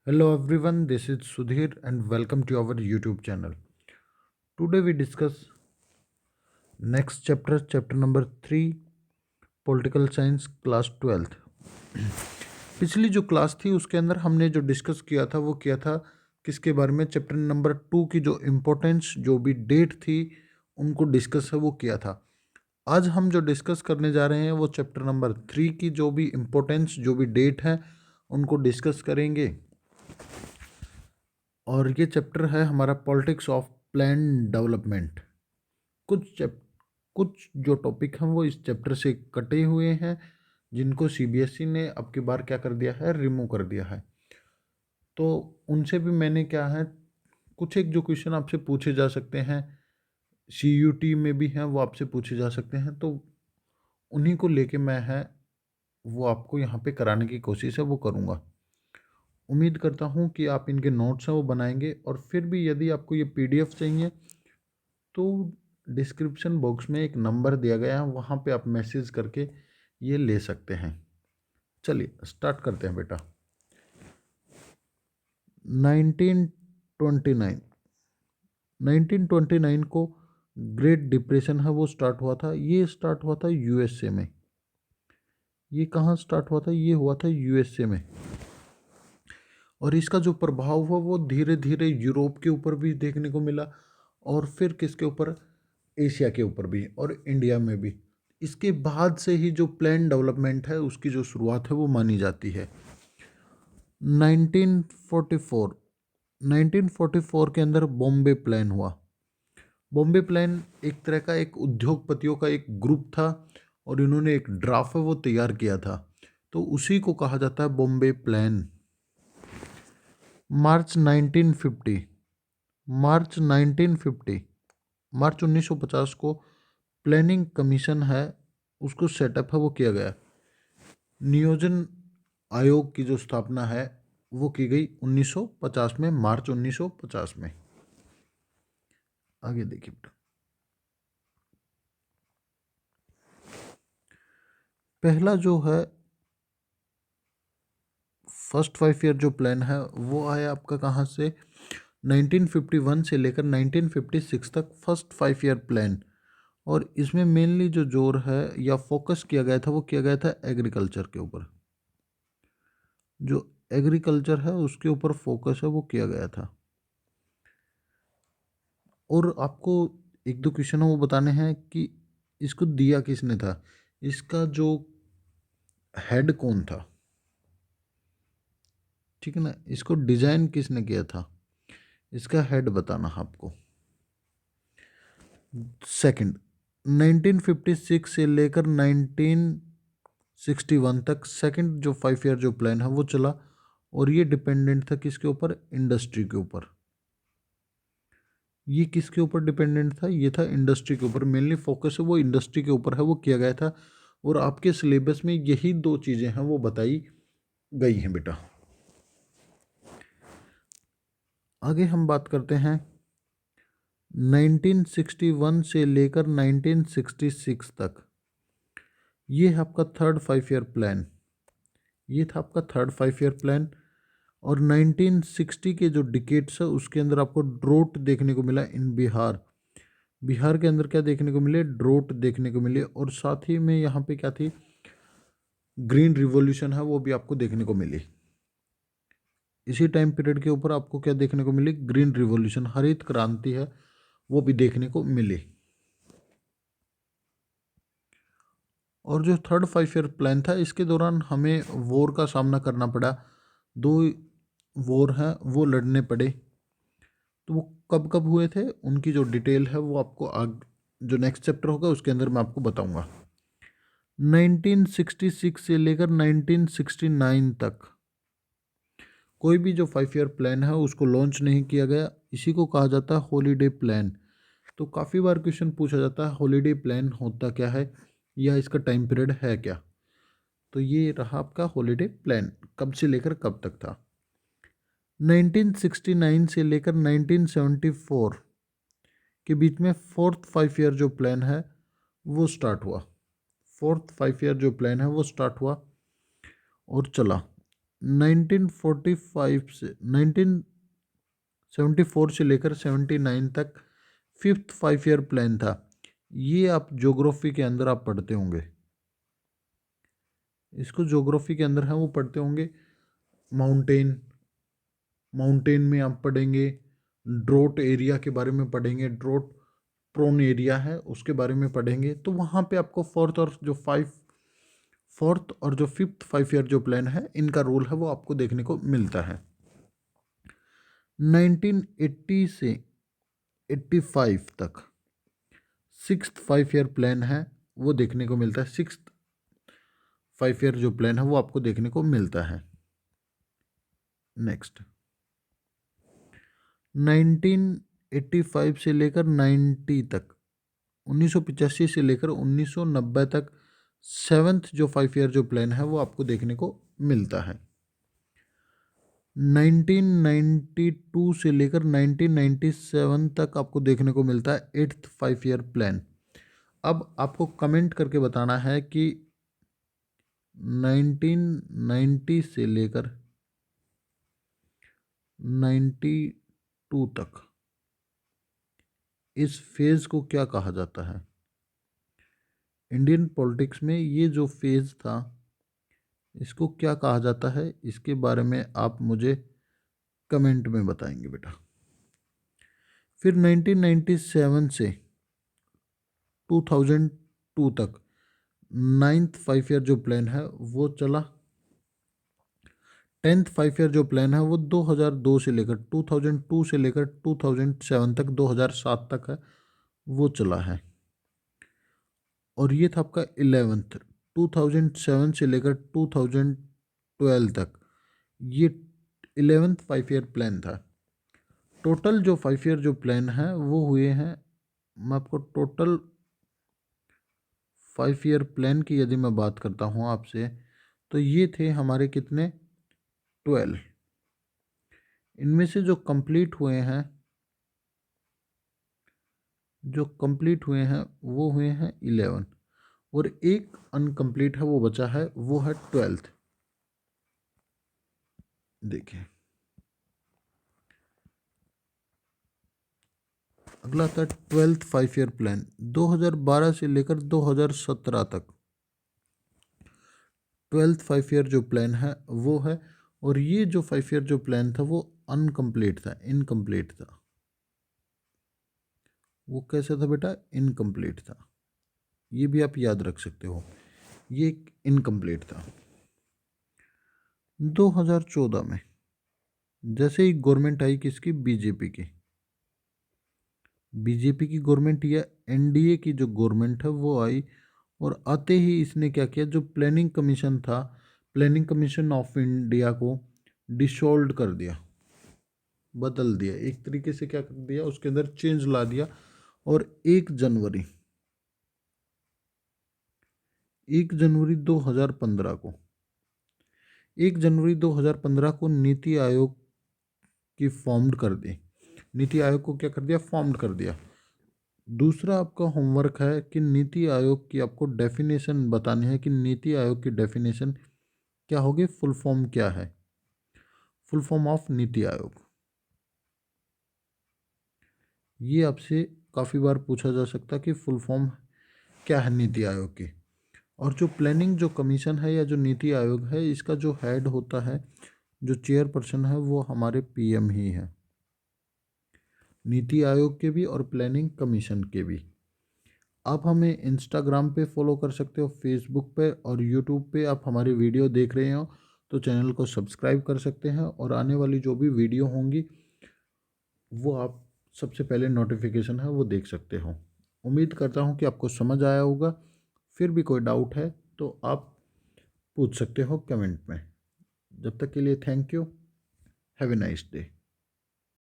Hello everyone, this is Sudhir and welcome to our YouTube channel. Today we discuss next chapter, chapter number 3, Political Science class 12th. पिछली जो class थी उसके अंदर हमने जो discuss किया था वो किया था किसके बारे में, चैप्टर नंबर 2 की जो इम्पोर्टेंस जो भी डेट थी उनको डिस्कस है वो किया था। आज हम जो डिस्कस करने जा रहे हैं वो चैप्टर नंबर 3 की जो भी इम्पोर्टेंस जो भी डेट है उनको डिस्कस करेंगे। और ये चैप्टर है हमारा पॉलिटिक्स ऑफ प्लान डेवलपमेंट। कुछ जो टॉपिक हैं वो इस चैप्टर से कटे हुए हैं जिनको सीबीएसई ने अब की बार क्या कर दिया है, रिमूव कर दिया है। तो उनसे भी मैंने क्या है, कुछ एक जो क्वेश्चन आपसे पूछे जा सकते हैं, सीयूटी में भी हैं वो आपसे पूछे जा सकते हैं, तो उन्हीं को लेके मैं है वो आपको यहाँ पे कराने की कोशिश है वो करूँगा। उम्मीद करता हूँ कि आप इनके नोट्स हैं वो बनाएंगे, और फिर भी यदि आपको ये पीडीएफ चाहिए तो डिस्क्रिप्शन बॉक्स में एक नंबर दिया गया है, वहाँ पे आप मैसेज करके ये ले सकते हैं। चलिए स्टार्ट करते हैं बेटा। 1929 1929 को ग्रेट डिप्रेशन है वो स्टार्ट हुआ था। ये स्टार्ट हुआ था यूएसए में। ये कहाँ स्टार्ट हुआ था? ये हुआ था यूएसए में। और इसका जो प्रभाव हुआ वो धीरे धीरे यूरोप के ऊपर भी देखने को मिला, और फिर किसके ऊपर? एशिया के ऊपर भी और इंडिया में भी। इसके बाद से ही जो प्लान डेवलपमेंट है उसकी जो शुरुआत है वो मानी जाती है। 1944 1944 के अंदर बॉम्बे प्लान हुआ। बॉम्बे प्लान एक तरह का एक उद्योगपतियों का एक ग्रुप था, और इन्होंने एक ड्राफ्ट वो तैयार किया था, तो उसी को कहा जाता है बॉम्बे प्लान। मार्च 1950 मार्च 1950 मार्च 1950 को प्लानिंग कमीशन है उसको सेटअप है वो किया गया। नियोजन आयोग की जो स्थापना है वो की गई 1950 में, मार्च 1950 में। आगे देखिए बेटा। पहला जो है फर्स्ट 5 ईयर जो प्लान है वो आया आपका कहाँ से? 1951 से लेकर 1956 तक फर्स्ट 5 ईयर प्लान। और इसमें मेनली जो जोर है या फोकस किया गया था वो किया गया था एग्रीकल्चर के ऊपर। जो एग्रीकल्चर है उसके ऊपर फोकस है वो किया गया था। और आपको एक दो क्वेश्चन है वो बताने हैं कि इसको दिया किसने था, इसका जो हेड कौन था, ठीक है ना, इसको डिजाइन किसने किया था, इसका हेड बताना आपको। सेकंड, 1956 से लेकर 1961 तक सेकंड जो 5 ईयर जो प्लान है वो चला, और ये डिपेंडेंट था किसके ऊपर? इंडस्ट्री के ऊपर। ये किसके ऊपर डिपेंडेंट था? ये था इंडस्ट्री के ऊपर। मेनली फोकस है वो इंडस्ट्री के ऊपर है वो किया गया था, और आपके सिलेबस में यही दो चीज़ें हैं वो बताई गई हैं बेटा। आगे हम बात करते हैं 1961 से लेकर 1966 तक। ये है आपका थर्ड 5 ईयर प्लान। ये था आपका थर्ड 5 ईयर प्लान। और 1960 के जो डिकेट्स है उसके अंदर आपको ड्रोट देखने को मिला इन बिहार। बिहार के अंदर क्या देखने को मिले? ड्रोट देखने को मिले। और साथ ही में यहाँ पे क्या थी? ग्रीन रिवॉल्यूशन है वो भी आपको देखने को मिली। इसी टाइम पीरियड के ऊपर आपको क्या देखने को मिली? ग्रीन रिवॉल्यूशन, हरित क्रांति है वो भी देखने को मिली। और जो थर्ड 5 ईयर प्लान था इसके दौरान हमें वॉर का सामना करना पड़ा। दो वॉर हैं वो लड़ने पड़े। तो वो कब कब हुए थे उनकी जो डिटेल है वो आपको जो नेक्स्ट चैप्टर होगा उसके अंदर मैं आपको बताऊंगा। 1966 से लेकर 1969 तक कोई भी जो 5 ईयर प्लान है उसको लॉन्च नहीं किया गया। इसी को कहा जाता है हॉलीडे प्लान। तो काफ़ी बार क्वेश्चन पूछा जाता है हॉलीडे प्लान होता क्या है या इसका टाइम पीरियड है क्या। तो ये रहा आपका हॉलीडे प्लान, कब से लेकर कब तक था। 1969 से लेकर 1974 के बीच में फोर्थ 5 ईयर जो प्लान है वो स्टार्ट हुआ। फोर्थ 5 ईयर जो प्लान है वो स्टार्ट हुआ और चला। 1945 से 1974 से लेकर 79 तक 5th 5 ईयर प्लान था। ये आप ज्योग्राफी के अंदर आप पढ़ते होंगे, इसको ज्योग्राफी के अंदर है वो पढ़ते होंगे। माउंटेन में आप पढ़ेंगे, ड्रोट एरिया के बारे में पढ़ेंगे, ड्रोट प्रोन एरिया है उसके बारे में पढ़ेंगे। तो वहाँ पे आपको फोर्थ और जो 5th 5 ईयर जो प्लान है इनका रोल है वो आपको देखने को मिलता है। 1980 से 85 तक 6th 5 ईयर प्लान है वो देखने को मिलता है। 6th 5 ईयर जो प्लान है वो आपको देखने को मिलता है। नेक्स्ट 1985 से लेकर 90 तक 1985 से लेकर 1990 तक 7th जो 5 ईयर जो प्लान है वो आपको देखने को मिलता है। 1992 से लेकर 1997 तक आपको देखने को मिलता है 8th 5 ईयर प्लान। अब आपको कमेंट करके बताना है कि 1990 से लेकर 92 तक इस फेज को क्या कहा जाता है। इंडियन पॉलिटिक्स में ये जो फेज था इसको क्या कहा जाता है, इसके बारे में आप मुझे कमेंट में बताएंगे बेटा। फिर 1997 से 2002 तक 9th 5 ईयर जो प्लान है वो चला। 10th 5 ईयर जो प्लान है वो 2002 से लेकर 2002 से लेकर 2007 तक 2007 तक है वो चला है। और ये था आपका 11th 2007 से लेकर 2012 तक ये 11th 5 ईयर प्लान था। टोटल जो 5 ईयर जो प्लान है वो हुए हैं, मैं आपको टोटल 5 ईयर प्लान की यदि मैं बात करता हूँ आपसे तो ये थे हमारे कितने 12। इनमें से जो कंप्लीट हुए हैं वो हुए हैं 11 और एक अनकम्प्लीट है वो बचा है वो है 12th। देखिए अगला था 12th 5 ईयर प्लान 2012 से लेकर 2017 तक 12th 5 ईयर जो प्लान है वो है। और ये जो 5 ईयर जो प्लान था वो अनकम्प्लीट था, इनकम्प्लीट था। वो कैसे था बेटा, इनकम्प्लीट था। ये भी आप याद रख सकते हो, ये इनकम्प्लीट था। 2014 में जैसे ही गवर्नमेंट आई किसकी, बीजेपी की गवर्नमेंट या एनडीए की जो गवर्नमेंट है वो आई। और आते ही इसने क्या किया, जो प्लानिंग कमीशन था, प्लानिंग कमीशन ऑफ इंडिया को डिसॉल्व कर दिया, बदल दिया, एक तरीके से क्या कर दिया, उसके अंदर चेंज ला दिया। और 1 जनवरी 2015 को 1 जनवरी 2015 को नीति आयोग की फॉर्म्ड कर दी। नीति आयोग को क्या कर दिया, फॉर्म्ड कर दिया। दूसरा आपका होमवर्क है कि नीति आयोग की आपको डेफिनेशन बतानी है कि नीति आयोग की डेफिनेशन क्या होगी, फुल फॉर्म क्या है, full form of NITI Aayog. ये आपसे काफ़ी बार पूछा जा सकता है कि फुल फॉर्म क्या है नीति आयोग की। और जो प्लानिंग जो कमीशन है या जो नीति आयोग है इसका जो हेड होता है, जो चेयरपर्सन है वो हमारे पीएम ही है, नीति आयोग के भी और प्लानिंग कमीशन के भी। आप हमें इंस्टाग्राम पे फॉलो कर सकते हो, फेसबुक पे और यूट्यूब पे आप हमारी वीडियो देख रहे हो तो चैनल को सब्सक्राइब कर सकते हैं। और आने वाली जो भी वीडियो होंगी वो आप सबसे पहले नोटिफिकेशन है वो देख सकते हो। उम्मीद करता हूँ कि आपको समझ आया होगा। फिर भी कोई डाउट है तो आप पूछ सकते हो कमेंट में। जब तक के लिए thank you, have a nice day.